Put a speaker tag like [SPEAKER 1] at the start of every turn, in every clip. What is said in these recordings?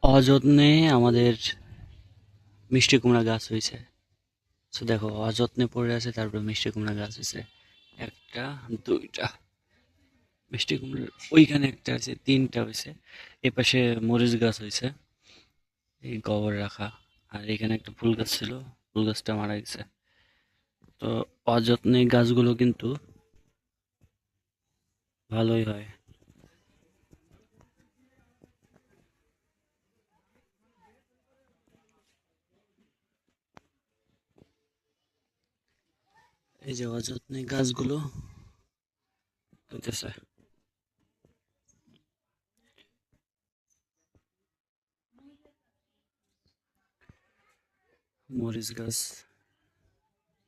[SPEAKER 1] অযত্নে আমাদের মিষ্টি কুমড়া গাছ হয়েছে। তো দেখো, অযত্নে পড়ে আছে, তারপর মিষ্টি কুমড়া গাছ হয়েছে একটা, দুইটা মিষ্টি কুমড়া। ওইখানে একটা আছে, তিনটা হয়েছে। এপাশে মরিচ গাছ হয়েছে, এই গোবর রাখা। আর এখানে একটা ফুল গাছ ছিল, ফুল গাছটা মারা গেছে। তো অযত্নে গাছগুলো কিন্তু ভালোই হয়। এই যে অযত্নে গাছগুলো হইতেছে। মরিচ গাছ,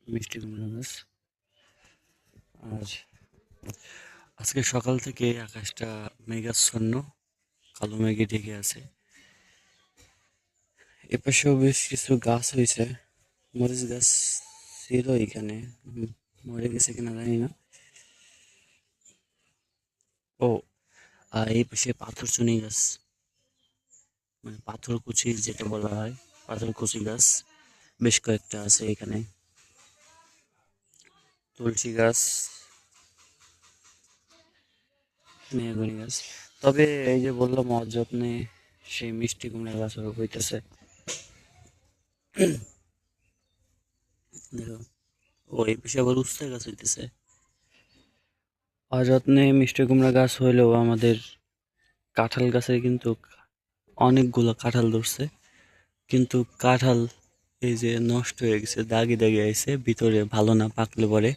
[SPEAKER 1] মিষ্টি কুমড়া গাছ। আর আজকে সকাল থেকে আকাশটা মেঘাচ্ছন্ন, কালো মেঘে ঢেকে আছে। এপাশেও বেশ কিছু গাছ হয়েছে। মরিচ গাছ ছিল এখানে, মরে গেছে কিনা জানি না। ও, আর এই পাশে পাথরচুনি গাছ, মানে পাথরকুচি যেটা বলা হয়, পাথরকুচি গাছ বেশ কয়েকটা আছে এখানে। তুলসী গাছ, মেহগনি গাছ। তবে এই যে বললাম অযত্নে, সেই মিষ্টি কুমড়া গাছ হইতেছে। দেখো, ও এই পাশে আবার উস্তা গাছ হইতেছে। অযত্নে মিষ্টি কুমড়া গাছ হইলেও আমাদের কাঁঠাল গাছে কিন্তু অনেকগুলো কাঁঠাল ধরছে। কিন্তু কাঁঠাল এই যে নষ্ট হয়ে গেছে, দাগি দাগি আইছে ভিতরে, ভালো না পাকলে পরে।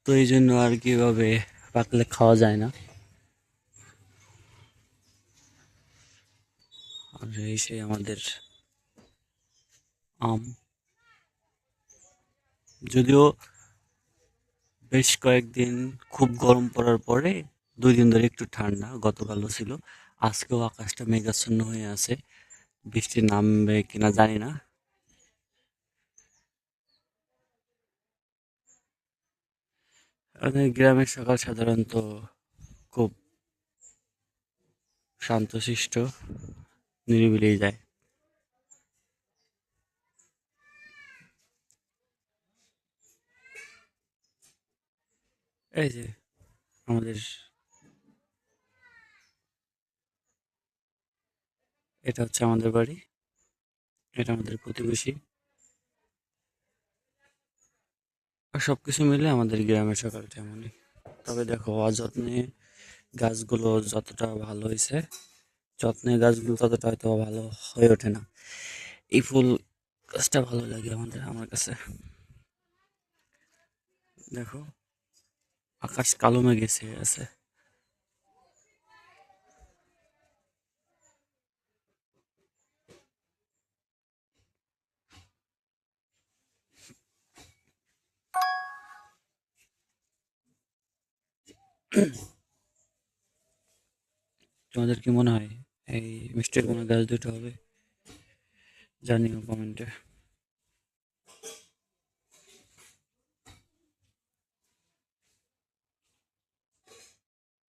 [SPEAKER 1] তো এই জন্য আর কিভাবে, পাকলে খাওয়া যায় না। আর এই সেই আমাদের আম, যদিও বেশ কয়েকদিন খুব গরম পড়ার পরে 2 দিন ধরে একটু ঠান্ডা, গতকালও ছিল। আজকেও আকাশটা মেঘাচ্ছন্ন হয়ে আছে, বৃষ্টি নামবে কিনা জানি না। আমাদের গ্রামের সকাল সাধারণত খুব শান্তশিষ্ট, নিরিবিলি যায়। এই যে আমাদের, এটা হচ্ছে আমাদের বাড়ি, এটা আমাদের প্রতিবেশী। আর সবকিছু মিলে আমাদের গ্রামের সকালটা এমনই। তবে দেখো, অযত্নে গাছগুলো যতটা ভালো হয়েছে, যত্নে গাছগুলো ততটা হয়তো ভালো হয়ে ওঠে না। এই ফুল গাছটা ভালো লাগে আমার কাছে। দেখো, আকাশ কালো মেঘে ছেয়ে আছে। তোমাদের কি মনে হয় এই মিষ্টির কোনো গাছ দুটো হবে? জানিও কমেন্টে।